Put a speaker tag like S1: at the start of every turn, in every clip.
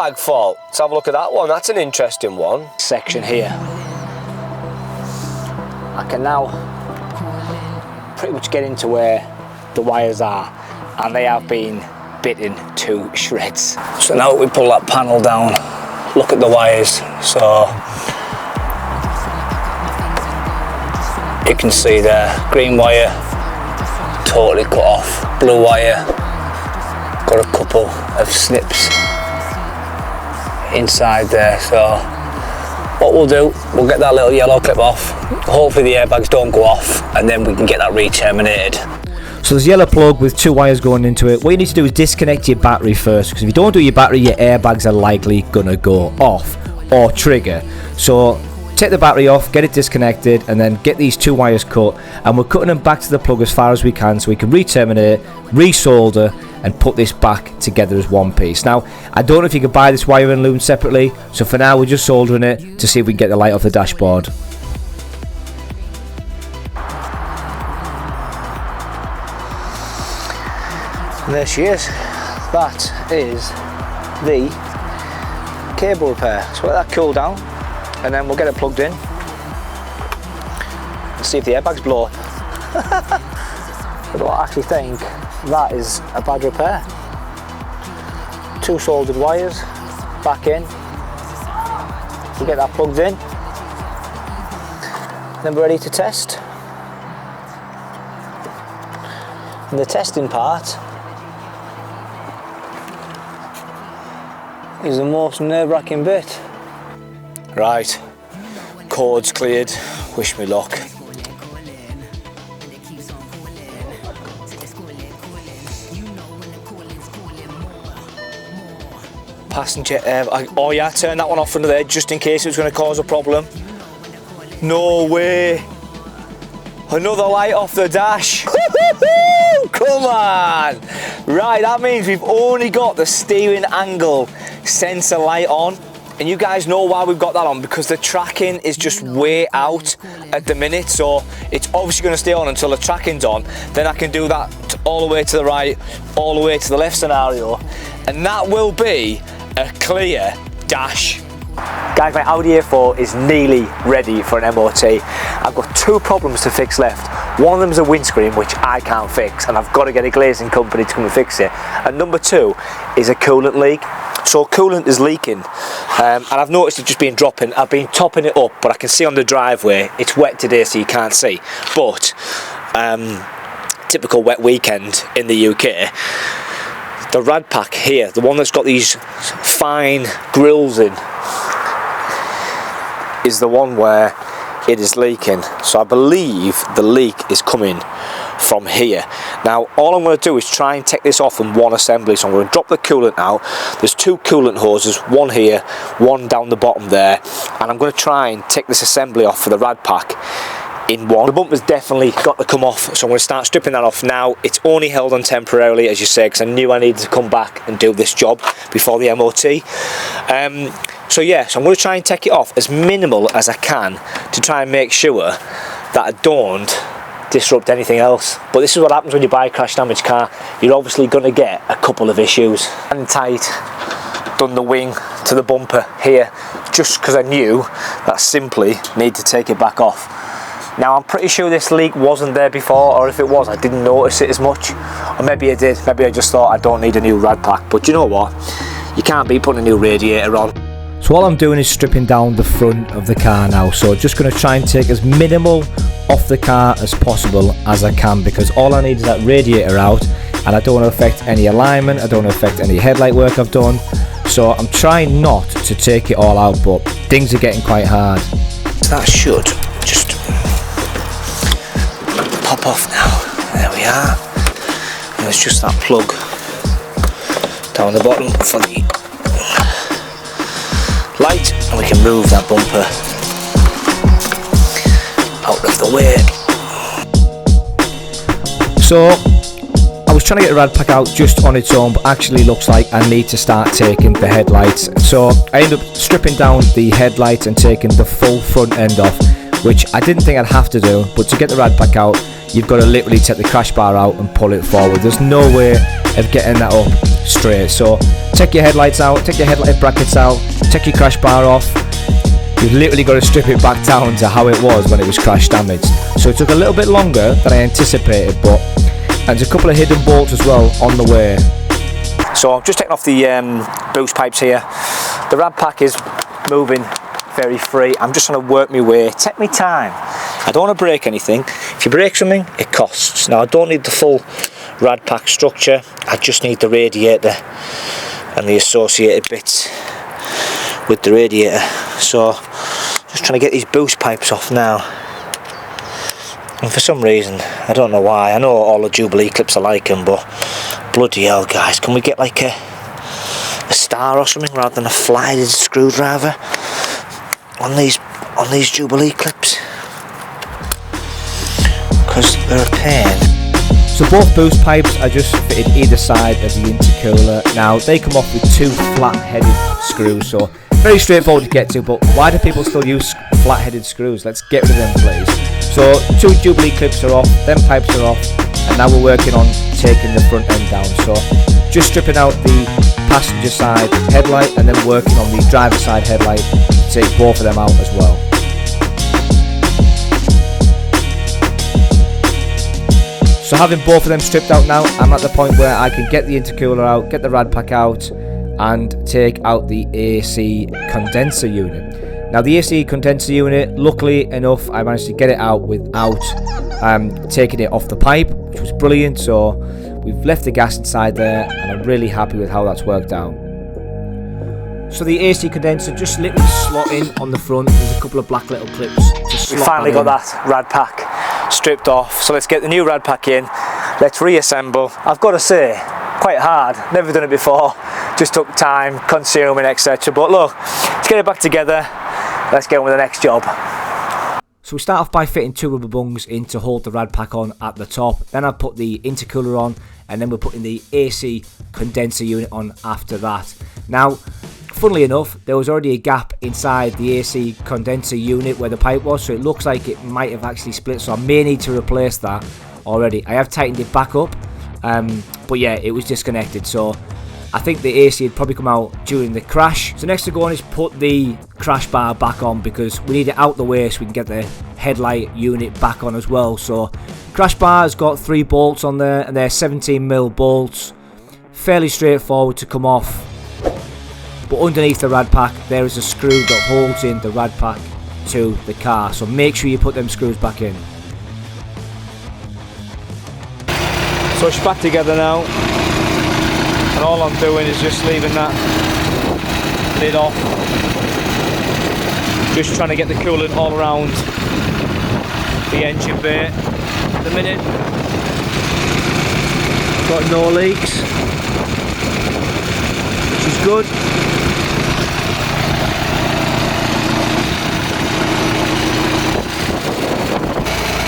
S1: airbag fault. Let's have a look at that one. That's an interesting one.
S2: Section here. I can now pretty much get into where the wires are, and they have been bitten to shreds. So now we pull that panel down, look at the wires. So you can see there, green wire totally cut off, blue wire got a couple of snips inside there. So what we'll do, we'll get that little yellow clip off, hopefully the airbags don't go off, and then we can get that re-terminated.
S3: So there's a yellow plug with 2 wires going into it. What you need to do is disconnect your battery first, because if you don't do your battery, your airbags are likely gonna go off or trigger. So take the battery off, get it disconnected, and then get these 2 wires cut, and we're cutting them back to the plug as far as we can so we can re-terminate, re-solder, and put this back together as one piece. Now, I don't know if you can buy this wire and loom separately, so for now we're just soldering it to see if we can get the light off the dashboard.
S2: And there she is. That is the cable repair. So let that cool down, and then we'll get it plugged in and see if the airbags blow up. I don't actually think that is a bad repair. 2 soldered wires back in. We'll get that plugged in, then we're ready to test. And the testing part is the most nerve-wracking bit. Right, cord's cleared, wish me luck. Passenger airbag, oh yeah, turn that one off under there just in case it was going to cause a problem. No way! Another light off the dash. Come on! Right, that means we've only got the steering angle sensor light on. And you guys know why we've got that on, because the tracking is just way out at the minute. So it's obviously going to stay on until the tracking's on. Then I can do that all the way to the right, all the way to the left scenario. And that will be a clear dash. Guys, my Audi A4 is nearly ready for an MOT. I've got 2 problems to fix left. One of them is a windscreen, which I can't fix, and I've got to get a glazing company to come and fix it. And number 2 is a coolant leak. So coolant is leaking, and I've noticed it just been dropping. I've been topping it up, but I can see on the driveway, it's wet today so you can't see. But, typical wet weekend in the UK, the rad pack here, the one that's got these fine grills in, is the one where it is leaking. So I believe the leak is coming from here. Now all I'm going to do is try and take this off in one assembly. So I'm going to drop the coolant out. There's 2 coolant hoses, one here, one down the bottom there, and I'm going to try and take this assembly off for the rad pack in one. The bumper's definitely got to come off, so I'm going to start stripping that off now. It's only held on temporarily, as you say, because I knew I needed to come back and do this job before the MOT. So yeah, so I'm going to try and take it off as minimal as I can to try and make sure that I don't disrupt anything else. But this is what happens when you buy a crash damaged car. You're obviously going to get a couple of issues. And tight, done the wing to the bumper here, just because I knew that I simply need to take it back off. Now I'm pretty sure this leak wasn't there before, or if it was, I didn't notice it as much. Or maybe I did, maybe I just thought I don't need a new rad pack. But you know what? You can't be putting a new radiator on.
S3: So all I'm doing is stripping down the front of the car now. So just going to try and take as minimal off the car as possible as I can, because all I need is that radiator out, and I don't want to affect any alignment, I don't want to affect any headlight work I've done. So I'm trying not to take it all out, but things are getting quite hard.
S2: That should just pop off now. There we are. And there's just that plug down the bottom for the light, and we can move that bumper out of the way.
S3: So I was trying to get the rad pack out just on its own, but actually looks like I need to start taking the headlights. So I ended up stripping down the headlights and taking the full front end off, which I didn't think I'd have to do, but to get the rad pack out, you've got to literally take the crash bar out and pull it forward. There's no way of getting that up straight. So take your headlights out, take your headlight brackets out, take your crash bar off. You've literally got to strip it back down to how it was when it was crash damaged. So it took a little bit longer than I anticipated, but there's a couple of hidden bolts as well on the way.
S2: So I'm just taking off the boost pipes here. The rad pack is moving very free. I'm just trying to work my way, take my time. I don't want to break anything. If you break something, it costs. Now I don't need the full rad pack structure, I just need the radiator and the associated bits with the radiator. So just trying to get these boost pipes off now. And for some reason, I don't know why, I know all the Jubilee clips are like them, but bloody hell guys, can we get like a star or something rather than a flat-headed screwdriver on these Jubilee clips? Because they're a pain.
S3: So both boost pipes are just fitted either side of the intercooler. Now they come off with 2 flat-headed screws, so very straightforward to get to, but why do people still use flat-headed screws? Let's get rid of them please. So 2 Jubilee clips are off, them pipes are off, and now we're working on taking the front end down. So just stripping out the passenger side headlight and then working on the driver side headlight to take both of them out as well. So having both of them stripped out now, I'm at the point where I can get the intercooler out, get the rad pack out, and take out the AC condenser unit. Now the AC condenser unit, luckily enough, I managed to get it out without taking it off the pipe, which was brilliant. So we've left the gas inside there, and I'm really happy with how that's worked out. So the AC condenser just literally slot in on the front. There's a couple of black little clips to slot.
S2: We finally got that rad pack stripped off, so let's get the new rad pack in, let's reassemble. I've got to say, quite hard, never done it before, just took time, consuming, etc. But look, let's get it back together, let's get on with the next job.
S3: So we start off by fitting 2 rubber bungs in to hold the rad pack on at the top, then I put the intercooler on, and then we're putting the AC condenser unit on after that. Now funnily enough, there was already a gap inside the AC condenser unit where the pipe was, so it looks like it might have actually split, so I may need to replace that already. I have tightened it back up, but yeah, it was disconnected, so I think the AC had probably come out during the crash. So next to go on is put the crash bar back on, because we need it out the way so we can get the headlight unit back on as well. So crash bar has got 3 bolts on there, and they're 17mm bolts, fairly straightforward to come off. But underneath the rad pack there is a screw that holds in the rad pack to the car, so make sure you put them screws back in.
S2: So it's back together now, and all I'm doing is just leaving that lid off, just trying to get the coolant all around the engine bay. At the minute, got no leaks, which is good.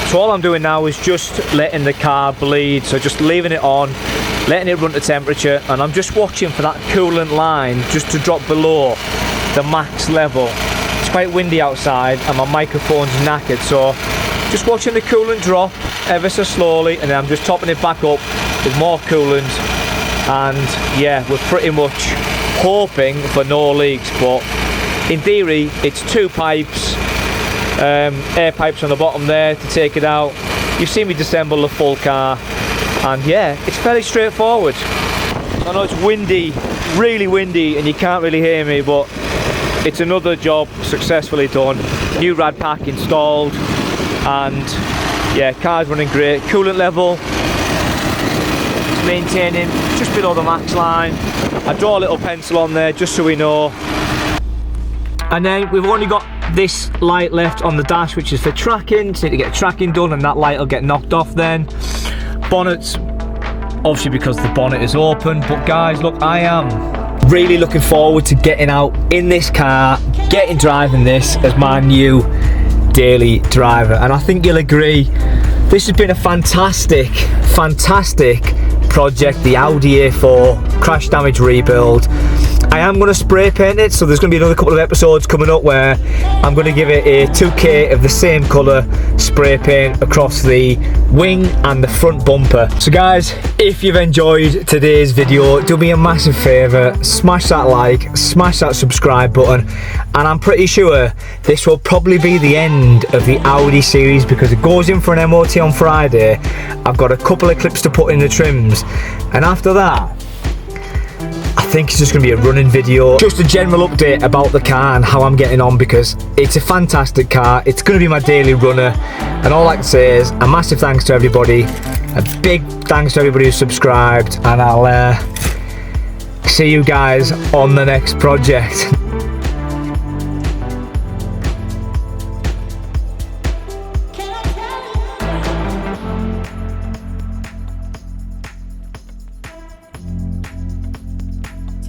S2: So all I'm doing now is just letting the car bleed, so just leaving it on, letting it run to temperature, and I'm just watching for that coolant line just to drop below the max level. It's quite windy outside and my microphone's knackered, so just watching the coolant drop ever so slowly, and then I'm just topping it back up with more coolant, and yeah, we're pretty much hoping for no leaks, but in theory it's 2 pipes, air pipes on the bottom there to take it out. You've seen me disassemble the full car, and yeah, it's fairly straightforward. I know it's windy, really windy, and you can't really hear me, but it's another job successfully done. New rad pack installed, and yeah, car's running great. Coolant level is maintaining just below the max line. I draw a little pencil on there just so we know. And then we've only got this light left on the dash, which is for tracking. Just need to get tracking done, and that light will get knocked off then. Bonnet's obviously because the bonnet is open, but guys, look, I am really looking forward to getting out in this car, getting driving this as my new daily driver, and I think you'll agree this has been a fantastic project, the Audi A4 crash damage rebuild.
S3: I am going to spray paint it, so there's going to be another couple of episodes coming up where I'm going to give it a 2K of the same colour spray paint across the wing and the front bumper. So guys, if you've enjoyed today's video, do me a massive favour, smash that like, smash that subscribe button, and I'm pretty sure this will probably be the end of the Audi series because it goes in for an MOT on Friday. I've got a couple of clips to put in the trims, and after that I think it's just going to be a running video, just a general update about the car and how I'm getting on, because it's a fantastic car. It's going to be my daily runner, and all I can say is a massive thanks to everybody, a big thanks to everybody who's subscribed, and I'll see you guys on the next project.